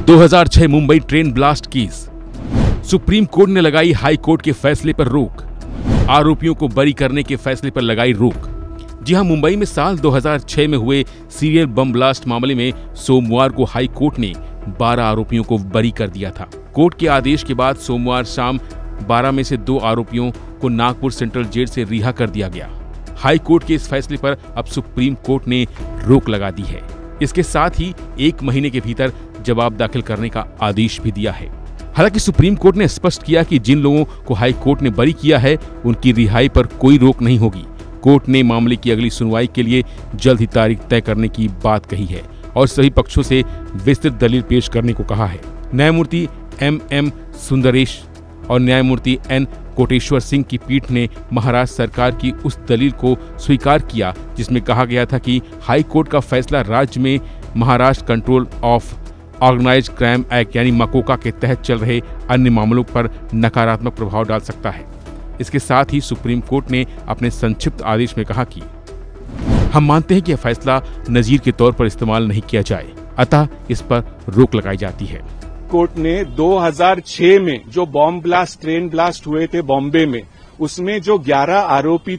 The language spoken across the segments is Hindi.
2006 Mumbai train blast case. Supreme court ने लगाई हाई कोर्ट के फैसले पर रोक। आरोपियों को बरी करने के फैसले पर लगाई रोक। जी हां, मुंबई में साल 2006 में हुए सीरियल बम ब्लास्ट मामले में सोमवार को हाई कोर्ट ने 12 आरोपियों को बरी कर दिया था। कोर्ट के आदेश के बाद सोमवार शाम 12 में से 2 आरोपियों को नागपुर सेंट्रल जेल से रिहा कर दिया गया। हाई कोर्ट के इस फैसले पर अब सुप्रीम कोर्ट ने रोक लगा दी है। इसके साथ ही 1 महीने के भीतर जवाब दाखिल करने का आदेश भी दिया है। हालांकि सुप्रीम कोर्ट ने स्पष्ट किया कि जिन लोगों को हाई कोर्ट ने बरी किया है उनकी रिहाई पर कोई रोक नहीं होगी। कोर्ट ने मामले की अगली सुनवाई के लिए जल्द ही तारीख तय करने की बात कही है और सभी पक्षों से विस्तृत दलील पेश करने को कहा है। न्यायमूर्ति MM सुंदरेश और न्यायमूर्ति N कोटेश्वर सिंह की पीठ ने महाराष्ट्र सरकार की उस दलील को स्वीकार किया जिसमें कहा गया था कि हाई कोर्ट का फैसला राज्य में Maharashtra control of organised crime act यानी मकोका के तहत चल रहे अन्य मामलों पर नकारात्मक प्रभाव डाल सकता है। इसके साथ ही सुप्रीम कोर्ट ने अपने संक्षिप्त आदेश में कहा कि हम मानते हैं कि यह फैसला नजीर के तौर पर इस्तेमाल नहीं किया जाए, अतः इस पर रोक लगाई जाती है। कोर्ट ने 2006 में जो बॉम्ब ब्लास्ट, ट्रेन ब्लास्ट हुए थे बॉम्बे में, उसमें जो 11 आरोपी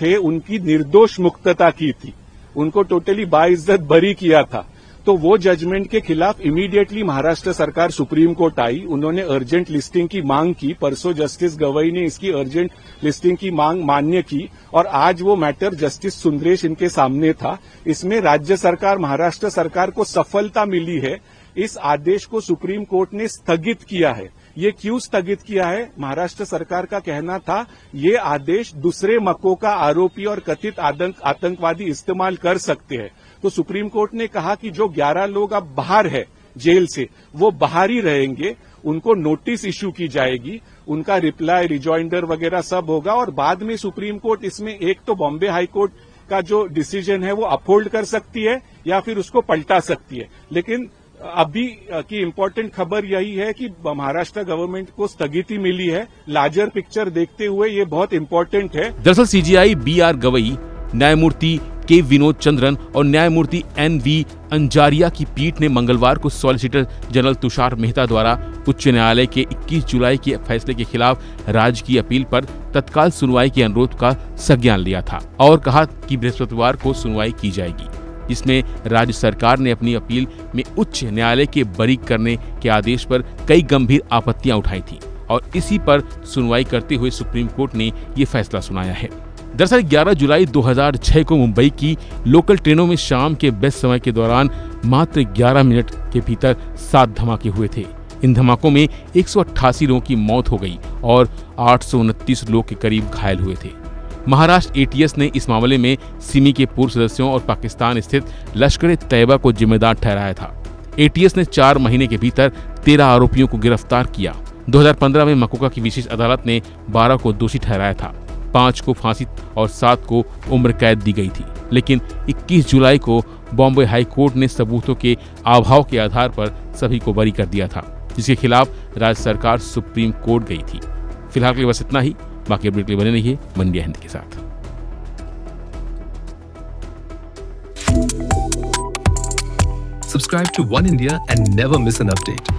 थे उनकी निर्दोष मुक्तता की थी। उनको टोटली बाइज्जत बरी किया था। तो वो जजमेंट के खिलाफ इमीडिएटली महाराष्ट्र सरकार सुप्रीम कोर्ट आई। उन्होंने अर्जेंट लिस्टिंग की मांग की। परसों जस्टिस गवई ने इसकी अर्जेंट लिस्टिंग की मांग मान्य की और आज वो मैटर जस्टिस सुंदरेश इनके सामने था। इसमें राज्य सरकार, महाराष्ट्र सरकार को सफलता मिली है। इस आदेश को सुप्रीम कोर्ट ने स्थगित किया है। ये क्यों स्थगित किया है? महाराष्ट्र सरकार का कहना था ये आदेश दूसरे मकोका आरोपी और कथित आतंकवादी इस्तेमाल कर सकते हैं। तो सुप्रीम कोर्ट ने कहा कि जो 11 लोग अब बाहर है जेल से, वो बाहर ही रहेंगे। उनको नोटिस इश्यू की जाएगी, उनका रिप्लाई, रिजॉइंडर वगैरह सब होगा और बाद में सुप्रीम कोर्ट इसमें एक तो बॉम्बे हाई कोर्ट का जो डिसीजन है वो अपहोल्ड कर सकती है या फिर उसको पलटा सकती है। लेकिन अभी की इम्पोर्टेंट खबर यही है कि महाराष्ट्र गवर्नमेंट को स्थगिति मिली है। लार्जर पिक्चर देखते हुए ये बहुत इम्पोर्टेंट है। दरअसल CJI BR गवई, न्यायमूर्ति K विनोद चंद्रन और न्यायमूर्ति NV अंजारिया की पीठ ने मंगलवार को सॉलिसिटर जनरल तुषार मेहता द्वारा उच्च न्यायालय के 21 जुलाई के फैसले के खिलाफ राज्य की अपील पर तत्काल सुनवाई के अनुरोध का संज्ञान लिया था और कहा कि बृहस्पतिवार को सुनवाई की जाएगी, जिसमें राज्य सरकार ने अपनी अपील में उच्च न्यायालय के बरी करने के आदेश पर कई गंभीर आपत्तियां उठाई थी और इसी पर सुनवाई करते हुए सुप्रीम कोर्ट ने ये फैसला सुनाया है। दरअसल 11 जुलाई 2006 को मुंबई की लोकल ट्रेनों में शाम के बेस्ट समय के दौरान मात्र 11 मिनट के भीतर 7 धमाके हुए थे। इन धमाकों में 188 लोगों की मौत हो गई और 829 लोग के करीब घायल हुए थे। महाराष्ट्र ATS ने इस मामले में सिमी के पूर्व सदस्यों और पाकिस्तान स्थित लश्कर-ए-तैयबा को जिम्मेदार ठहराया था। ATS ने 4 महीने के भीतर 13 आरोपियों को गिरफ्तार किया। 2015 में मकोका की विशेष अदालत ने 12 को दोषी ठहराया था, 5 को फांसी और 7 को उम्र कैद दी गई थी। लेकिन 21 जुलाई को बॉम्बे हाई कोर्ट ने सबूतों के अभाव के आधार पर सभी को बरी कर दिया था, जिसके खिलाफ राज्य सरकार सुप्रीम कोर्ट गई थी। फिलहाल के लिए बस इतना ही। बाकी अपडेट के लिए बने रहिए मन इंडिया हिंदी के साथ। Subscribe to One India and never miss an update.